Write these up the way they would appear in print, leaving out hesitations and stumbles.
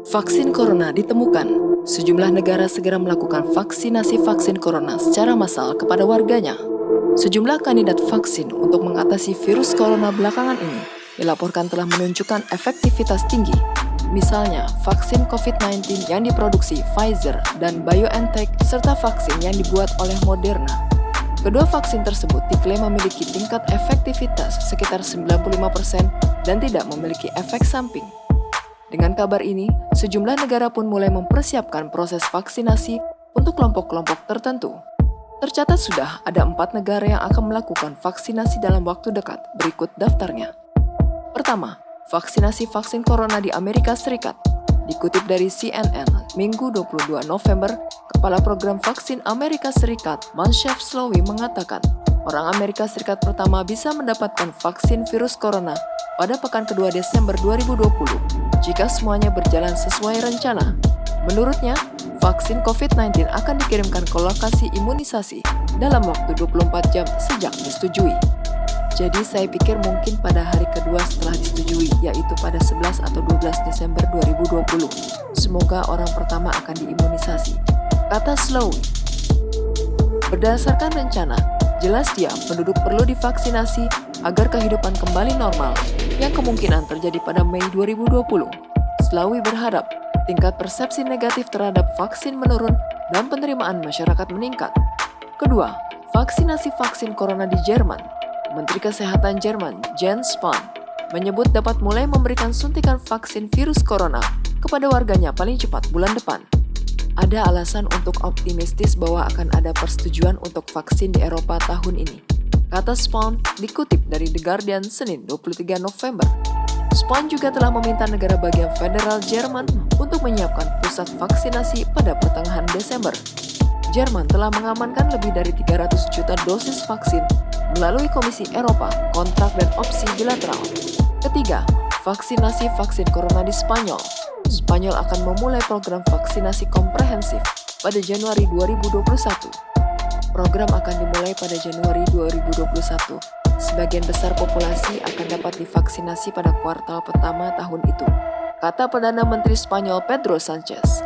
Vaksin corona ditemukan. Sejumlah negara segera melakukan vaksinasi vaksin corona secara massal kepada warganya. Sejumlah kandidat vaksin untuk mengatasi virus corona belakangan ini dilaporkan telah menunjukkan efektivitas tinggi. Misalnya, vaksin COVID-19 yang diproduksi Pfizer dan BioNTech serta vaksin yang dibuat oleh Moderna. Kedua vaksin tersebut diklaim memiliki tingkat efektivitas sekitar 95% dan tidak memiliki efek samping. Dengan kabar ini, sejumlah negara pun mulai mempersiapkan proses vaksinasi untuk kelompok-kelompok tertentu. Tercatat sudah ada 4 negara yang akan melakukan vaksinasi dalam waktu dekat. Berikut daftarnya. Pertama, vaksinasi vaksin corona di Amerika Serikat. Dikutip dari CNN, Minggu 22 November, Kepala Program Vaksin Amerika Serikat, Manshav Slaoui mengatakan, orang Amerika Serikat pertama bisa mendapatkan vaksin virus corona pada pekan kedua Desember 2020 jika semuanya berjalan sesuai rencana. Menurutnya, vaksin COVID-19 akan dikirimkan ke lokasi imunisasi dalam waktu 24 jam sejak disetujui. Jadi saya pikir mungkin pada hari kedua setelah disetujui, yaitu pada 11 atau 12 Desember 2020. Semoga orang pertama akan diimunisasi, kata Slaoui. Berdasarkan rencana, jelas dia penduduk perlu divaksinasi agar kehidupan kembali normal, yang kemungkinan terjadi pada Mei 2020. Slaoui berharap tingkat persepsi negatif terhadap vaksin menurun dan penerimaan masyarakat meningkat. Kedua, vaksinasi vaksin corona di Jerman. Menteri Kesehatan Jerman, Jens Spahn, menyebut dapat mulai memberikan suntikan vaksin virus corona kepada warganya paling cepat bulan depan. Ada alasan untuk optimistis bahwa akan ada persetujuan untuk vaksin di Eropa tahun ini, kata Spahn dikutip dari The Guardian Senin 23 November. Spahn juga telah meminta negara bagian federal Jerman untuk menyiapkan pusat vaksinasi pada pertengahan Desember. Jerman telah mengamankan lebih dari 300 juta dosis vaksin melalui Komisi Eropa, kontrak dan opsi bilateral. Ketiga, vaksinasi vaksin corona di Spanyol. Spanyol akan memulai program vaksinasi komprehensif pada Januari 2021. Program akan dimulai pada Januari 2021. Sebagian besar populasi akan dapat divaksinasi pada kuartal pertama tahun itu, kata Perdana Menteri Spanyol Pedro Sanchez.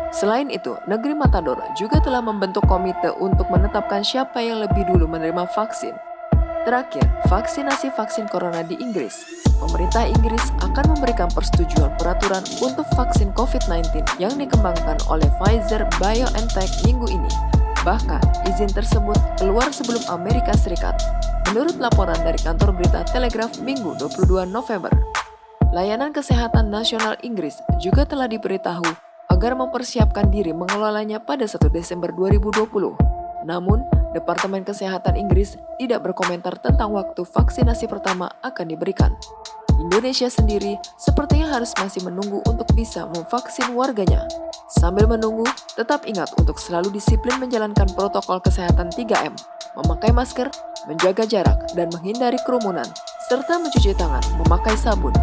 Selain itu, negeri Matador juga telah membentuk komite untuk menetapkan siapa yang lebih dulu menerima vaksin. Terakhir, vaksinasi vaksin corona di Inggris. Pemerintah Inggris akan memberikan persetujuan peraturan untuk vaksin COVID-19 yang dikembangkan oleh Pfizer BioNTech minggu ini. Bahkan, izin tersebut keluar sebelum Amerika Serikat, menurut laporan dari kantor berita Telegraph Minggu 22 November. Layanan Kesehatan Nasional Inggris juga telah diberitahu agar mempersiapkan diri mengelolanya pada 1 Desember 2020. Namun, Departemen Kesehatan Inggris tidak berkomentar tentang waktu vaksinasi pertama akan diberikan. Indonesia sendiri sepertinya harus masih menunggu untuk bisa memvaksin warganya. Sambil menunggu, tetap ingat untuk selalu disiplin menjalankan protokol kesehatan 3M, memakai masker, menjaga jarak, dan menghindari kerumunan, serta mencuci tangan memakai sabun.